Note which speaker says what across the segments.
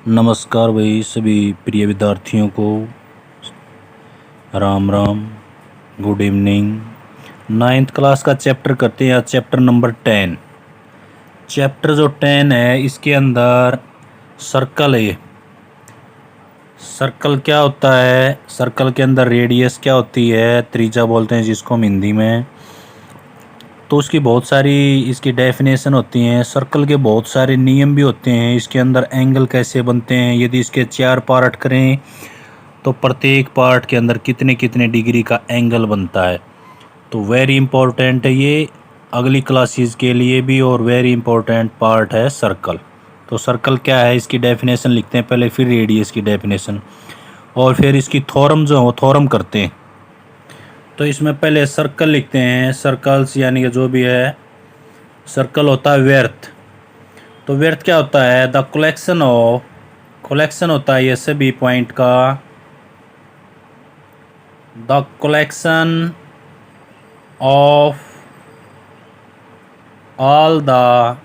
Speaker 1: नमस्कार भाई सभी प्रिय विद्यार्थियों को Ram Ram, good evening. Ninth class का चैप्टर करते हैं। Chapter number 10। चैप्टर जो 10 है इसके अंदर सर्कल है। सर्कल क्या होता है, सर्कल के अंदर रेडियस क्या होती है, त्रिज्या बोलते हैं जिसको हम हिंदी में। तो उसकी बहुत सारी इसकी डेफिनेशन होती हैं। सर्कल के बहुत सारे नियम भी होते हैं। इसके अंदर एंगल कैसे बनते हैं, यदि इसके 4 पार्ट करें तो प्रत्येक पार्ट के अंदर कितने कितने डिग्री का एंगल बनता है। तो वेरी इंपॉर्टेंट है ये अगली क्लासेस के लिए भी, और वेरी इंपॉर्टेंट पार्ट है सर्कल। तो सर्कल क्या है इसकी डेफिनेशन लिखते हैं पहले, फिर रेडियस की डेफिनेशन, और फिर इसकी थ्योरम जो है वो थ्योरम करते हैं। तो इसमें पहले सर्कल लिखते हैं। सर्कल्स यानी कि जो भी है, सर्कल होता है व्यर्थ। तो व्यर्थ क्या होता है, द कलेक्शन होता है ये सभी पॉइंट का, the collection of all the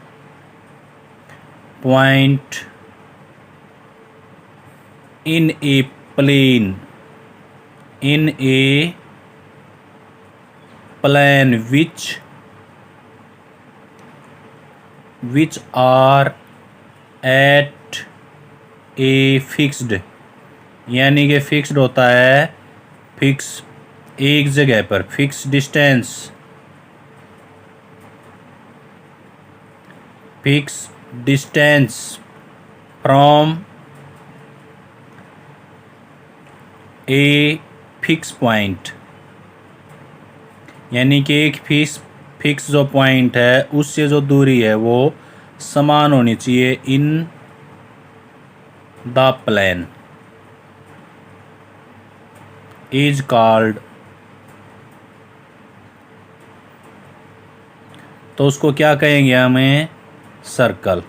Speaker 1: point in a plane which are at a fixed, यानी कि फिक्स्ड होता है, फिक्स एक जगह पर, fix distance from a fix point, यानी कि एक फिक्स जो पॉइंट है उससे जो दूरी है वो समान होनी चाहिए in the plane is called. तो उसको क्या कहेंगे हमें, सर्कल।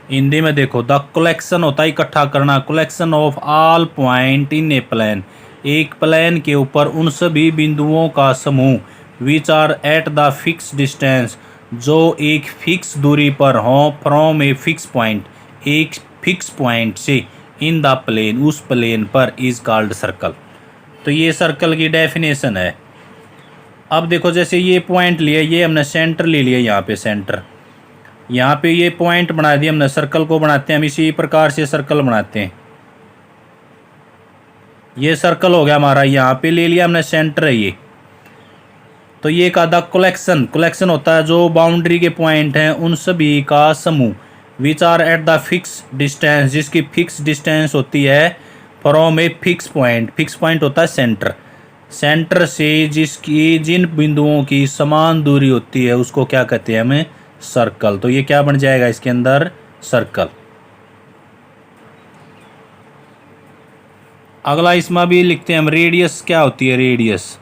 Speaker 1: हिंदी में देखो, द कलेक्शन होता है इकट्ठा करना, collection of all point in a plane, एक प्लेन के ऊपर उन सभी बिंदुओं का समूह, which are at the fix distance, जो एक फिक्स दूरी पर हों, फ्रॉम ए फिक्स पॉइंट, एक फिक्स पॉइंट से, इन द प्लेन, उस प्लेन पर, इज कॉल्ड सर्कल। तो ये सर्कल की डेफिनेशन है। अब देखो, जैसे ये पॉइंट लिया, ये हमने सेंटर ले लिया, यहाँ पे सेंटर, यहाँ पे ये पॉइंट बना दिया हमने, सर्कल को बनाते हैं हम इसी प्रकार से सर्कल बनाते हैं। ये सर्कल हो गया हमारा, यहाँ पे ले लिया हमने सेंटर है ये। तो ये का द कलेक्शन होता है जो बाउंड्री के पॉइंट हैं उन सभी का समूह, which are at the fix distance, जिसकी फिक्स डिस्टेंस होती है फ्रॉम ए फिक्स पॉइंट होता है सेंटर से जिसकी जिन बिंदुओं की समान दूरी होती है उसको क्या कहते हैं हमें, सर्कल। तो ये क्या बन जाएगा इसके अंदर, सर्कल। अगला इसमें भी लिखते हैं हम, रेडियस क्या होती है, रेडियस।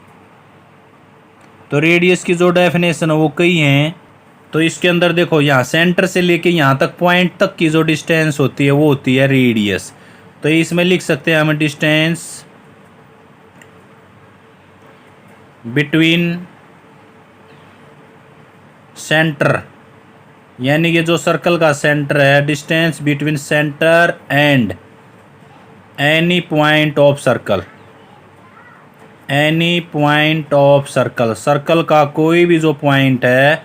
Speaker 1: तो रेडियस की जो डेफिनेशन है वो कई हैं। तो इसके अंदर देखो, यहाँ सेंटर से लेके यहाँ तक पॉइंट तक की जो डिस्टेंस होती है वो होती है रेडियस। तो इसमें लिख सकते हैं हम, डिस्टेंस बिटवीन सेंटर, यानी कि जो सर्कल का सेंटर है, distance between centre and any point of circle, circle का कोई भी जो पॉइंट है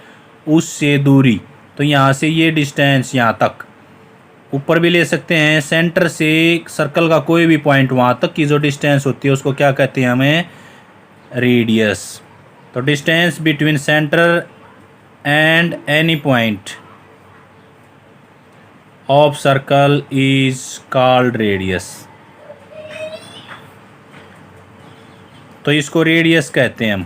Speaker 1: उससे दूरी। तो यहाँ से ये डिस्टेंस यहाँ तक, ऊपर भी ले सकते हैं, सेंटर से सर्कल का कोई भी पॉइंट वहाँ तक की जो डिस्टेंस होती है उसको क्या कहते हैं हमें, रेडियस। तो distance between centre and any point of circle is called radius. तो इसको रेडियस कहते हैं हम।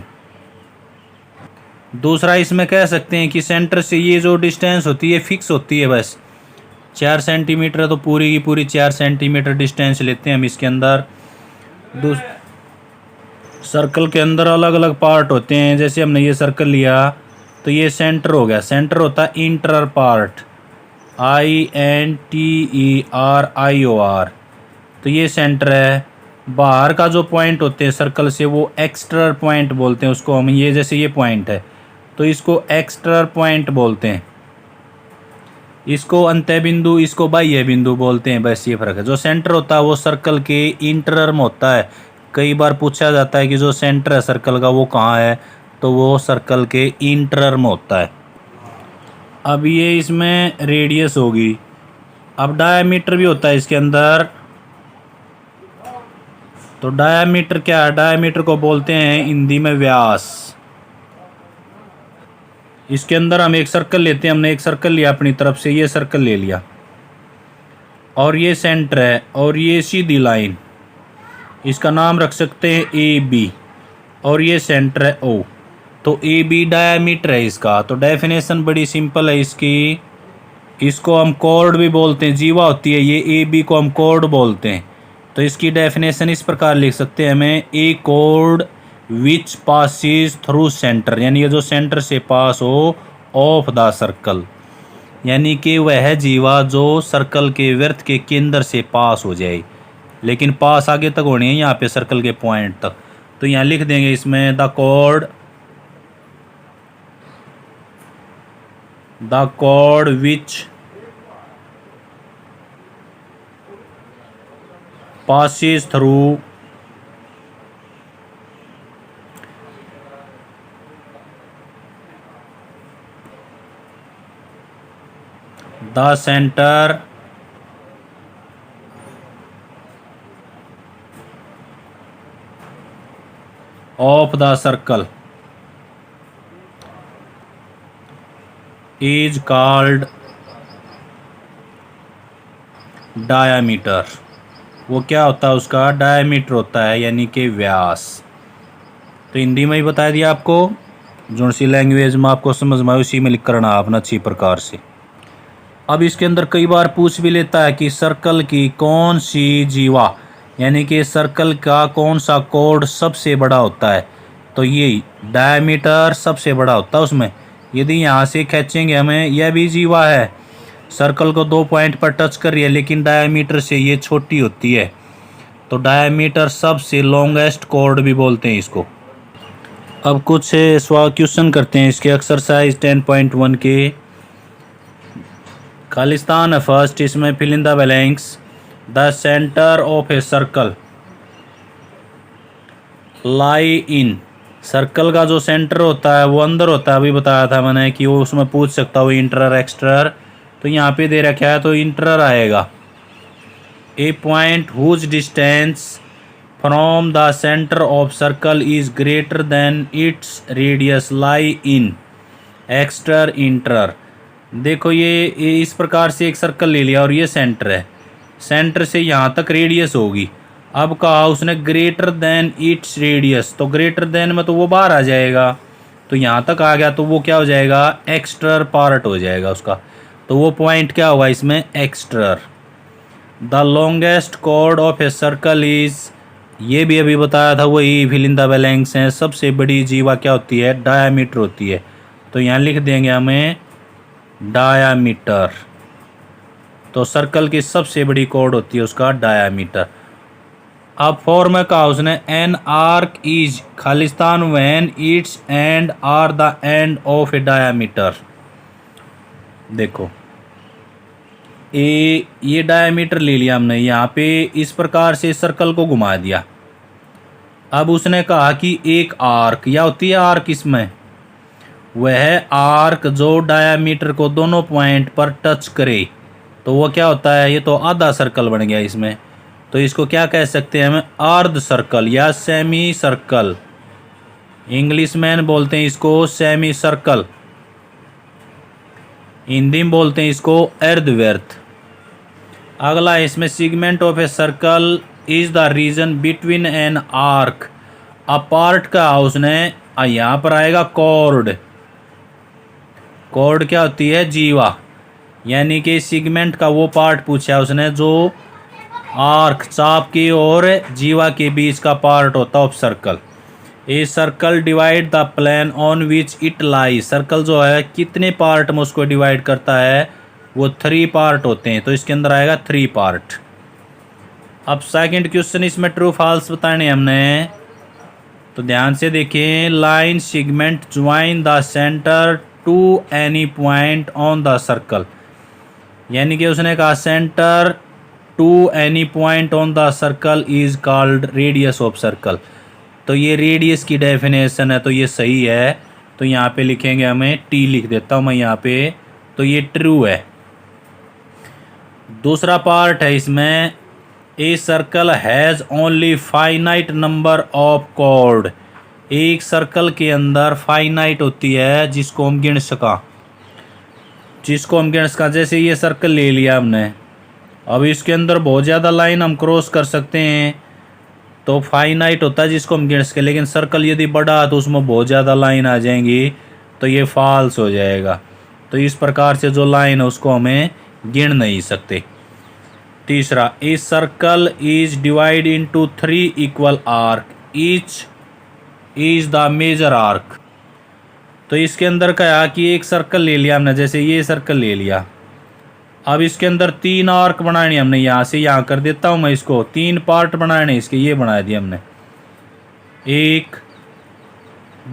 Speaker 1: दूसरा इसमें कह सकते हैं कि सेंटर से ये जो डिस्टेंस होती है फिक्स होती है, बस 4 सेंटीमीटर, तो पूरी की पूरी 4 सेंटीमीटर डिस्टेंस लेते हैं हम इसके अंदर। सर्कल के अंदर अलग अलग पार्ट होते हैं। जैसे हमने ये सर्कल लिया तो ये सेंटर हो गया, सेंटर होता है इंटर पार्ट, INTERIOR। तो ये सेंटर है। बाहर का जो पॉइंट होते हैं सर्कल से वो एक्सट्रा पॉइंट बोलते हैं उसको हम। ये जैसे ये पॉइंट है तो इसको एक्सट्रा पॉइंट बोलते हैं। इसको अंत्य बिंदु, इसको बाह्य बिंदु बोलते हैं, बस ये फर्क है। जो सेंटर होता है वो सर्कल के इंटर में होता है। कई बार पूछा जाता है कि जो सेंटर है सर्कल का वो कहाँ है, तो वो सर्कल के इंटर में होता है। अब ये इसमें रेडियस होगी। अब डायामीटर भी होता है इसके अंदर। तो डायामीटर क्या है? डायामीटर को बोलते हैं हिंदी में व्यास। इसके अंदर हम एक सर्कल लेते हैं, हमने एक सर्कल लिया अपनी तरफ से, ये सर्कल ले लिया और ये सेंटर है और ये सीधी लाइन, इसका नाम रख सकते हैं ए बी, और ये सेंटर है ओ। तो ए बी डायामीटर है इसका। तो डेफिनेशन बड़ी सिंपल है इसकी। इसको हम कॉर्ड भी बोलते हैं, जीवा होती है ये, ए बी को हम कॉर्ड बोलते हैं। तो इसकी डेफिनेशन इस प्रकार लिख सकते हैं हमें, a chord which passes through centre, यानी ये जो सेंटर से पास हो ऑफ द सर्कल, यानी कि वह जीवा जो सर्कल के वृत्त के केंद्र से पास हो जाए, लेकिन पास आगे तक होनी है यहाँ पे सर्कल के पॉइंट तक। तो यहाँ लिख देंगे इसमें the chord which passes through the center of the circle is called diameter। वो क्या होता है? उसका डायमीटर होता है, यानी कि व्यास। तो हिंदी में ही बता दिया आपको, जो सी लैंग्वेज में आपको समझ में आए उसी में लिख करना आपने अच्छी प्रकार से। अब इसके अंदर कई बार पूछ भी लेता है कि सर्कल की कौन सी जीवा, यानी कि सर्कल का कौन सा कोड सबसे बड़ा होता है। तो ये डायमीटर सबसे बड़ा होता है उसमें। यदि यहाँ से खींचेंगे हमें, यह भी जीवा है, सर्कल को 2 पॉइंट पर टच कर रही है, लेकिन डायमीटर से ये छोटी होती है। तो डायमीटर सबसे लॉन्गेस्ट कॉर्ड भी बोलते हैं इसको। अब कुछ क्वेश्चन करते हैं इसके, एक्सरसाइज 10.1 के। खालिस्तान है फर्स्ट, इसमें fill in the blanks. The centre of a circle lie in, circle का जो सेंटर होता है वो अंदर होता है। अभी बताया था मैंने कि वो उसमें पूछ सकता हो इंटर एक्सटर, तो यहाँ पे दे रखा है तो इंटर आएगा। A point whose distance from the centre of circle is greater than its radius lie in exterior. देखो ये इस प्रकार से एक सर्कल ले लिया और ये सेंटर है, सेंटर से यहाँ तक रेडियस होगी। अब कहा उसने ग्रेटर देन इट्स रेडियस, तो ग्रेटर देन में तो वो बाहर आ जाएगा, तो यहाँ तक आ गया तो वो क्या हो जाएगा? एक्स्टर पार्ट हो जाएगा उसका। तो वो पॉइंट क्या होगा इसमें? Exter. The longest chord of a circle is, ये भी अभी बताया था वही, फिल इन द ब्लैंक्स हैं। सबसे बड़ी जीवा क्या होती है? डायामीटर होती है। तो यहाँ लिख देंगे हमें डायामीटर। तो सर्कल की सबसे बड़ी कॉर्ड होती है उसका डायामीटर। अब फॉर्म कहा उसने, एन आर्क इज खालिस्तान when its end are the end of a diameter. देखो ये डायामीटर ले लिया हमने, यहाँ पे इस प्रकार से सर्कल को घुमा दिया। अब उसने कहा कि एक आर्क, या होती है आर्क इसमें, वह आर्क जो डायामीटर को दोनों पॉइंट पर टच करे, तो वो क्या होता है? ये तो आधा सर्कल बन गया इसमें। तो इसको क्या कह सकते हैं? हमें अर्ध सर्कल या सेमी सर्कल, इंग्लिश में बोलते हैं इसको सेमी सर्कल, हिंदी में बोलते हैं इसको अर्धवृत्त। अगला इसमें segment of a circle is the region between an arc. अब पार्ट का उसने यहाँ पर आएगा कॉर्ड। कॉर्ड क्या होती है? जीवा, यानी कि सेगमेंट का वो पार्ट पूछा उसने जो आर्क, चाप की और जीवा के बीच का पार्ट होता है of circle. A circle divide the plane on which it lie, circle जो है कितने पार्ट में उसको डिवाइड करता है? वो 3 पार्ट होते हैं। तो इसके अंदर आएगा 3 पार्ट। अब सेकंड क्वेश्चन, इसमें ट्रू फॉल्स बताने हमने, तो ध्यान से देखें। Line segment join the centre to any point on the circle. यानी कि उसने कहा centre to any point on the circle is called radius of circle. तो ये रेडियस की डेफिनेशन है, तो ये सही है। तो यहाँ पे लिखेंगे, हमें टी लिख देता हूँ मैं यहाँ पे, तो ये ट्रू है। दूसरा पार्ट है इसमें, a circle has only finite number of chord. एक सर्कल के अंदर फाइनाइट होती है जिसको हम गिन सका, जैसे ये सर्कल ले लिया हमने, अब इसके अंदर बहुत ज़्यादा लाइन हम क्रॉस कर सकते हैं, तो फाइनाइट होता है जिसको हम गिन सके। लेकिन सर्कल यदि बड़ा तो उसमें बहुत ज़्यादा लाइन आ जाएंगी, तो ये फॉल्स हो जाएगा। तो इस प्रकार से जो लाइन है उसको हमें गिन नहीं सकते। तीसरा, a circle is divide into 3 equal arc, each is the major arc. तो इसके अंदर क्या है कि एक सर्कल ले लिया हमने, जैसे ये सर्कल ले लिया, अब इसके अंदर 3 आर्क बनाने हमने, यहाँ से यहाँ कर देता हूँ मैं इसको, 3 पार्ट बनाने इसके, ये बना दिए हमने 1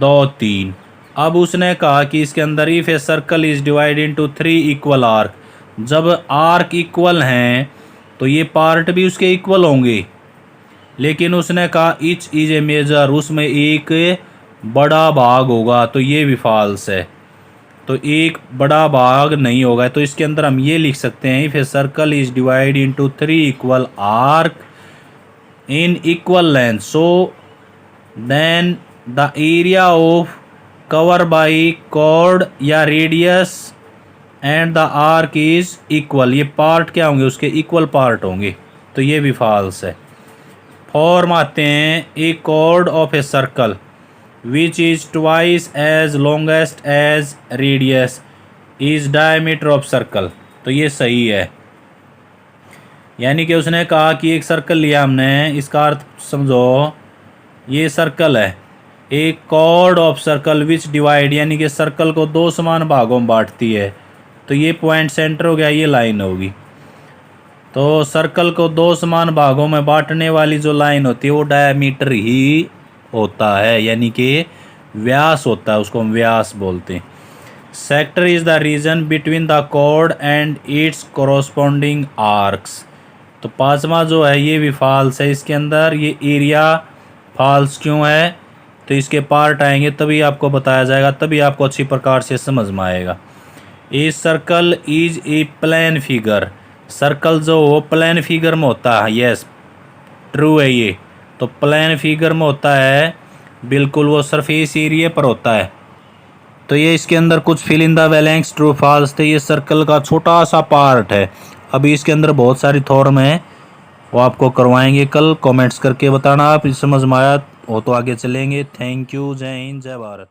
Speaker 1: 2 3। अब उसने कहा कि इसके अंदर if a circle is divide into 3 equal arc, जब आर्क इक्वल हैं तो ये पार्ट भी उसके इक्वल होंगे। लेकिन उसने कहा इच इज ए मेजर, उसमें एक बड़ा भाग होगा, तो ये भी फॉल्स है। तो एक बड़ा भाग नहीं होगा, तो इसके अंदर हम ये लिख सकते हैं, if a circle is divide into 3 equal arc in equal length, so then the area of cover by chord या radius and the arc is equal. ये पार्ट क्या होंगे, उसके इक्वल पार्ट होंगे, तो ये भी फॉल्स है। फॉर्म आते हैं, a chord of a circle which is twice as longest as radius is diameter of circle। तो ये सही है। यानी कि उसने कहा कि एक सर्कल लिया हमने, इसका अर्थ समझो, ये सर्कल है, एक chord of circle which divide, यानी कि सर्कल को 2 समान भागों में बांटती है। तो ये पॉइंट सेंटर हो गया, ये लाइन होगी। तो सर्कल को 2 समान भागों में बांटने वाली जो लाइन होती है वो डायमीटर ही होता है, यानी कि व्यास होता है, उसको हम व्यास बोलते हैं। Sector is the region between the chord and its corresponding arcs. तो 5वां जो है ये भी फॉल्स है, इसके अंदर ये एरिया फॉल्स क्यों है, तो इसके पार्ट आएंगे तभी आपको बताया जाएगा, तभी आपको अच्छी प्रकार से समझ में आएगा। A circle is a plane figure, circle जो वो प्लेन फिगर में होता है, यस ट्रू है ये, तो प्लेन फिगर में होता है, बिल्कुल वो सरफेस एरिया पर होता है। तो ये इसके अंदर कुछ fill in the blanks true false थे, ये सर्कल का छोटा सा पार्ट है। अभी इसके अंदर बहुत सारी थॉर्म है, वो आपको करवाएंगे कल। कमेंट्स करके बताना आप समझ में आया हो तो आगे चलेंगे। थैंक यू, जय हिंद, जय भारत।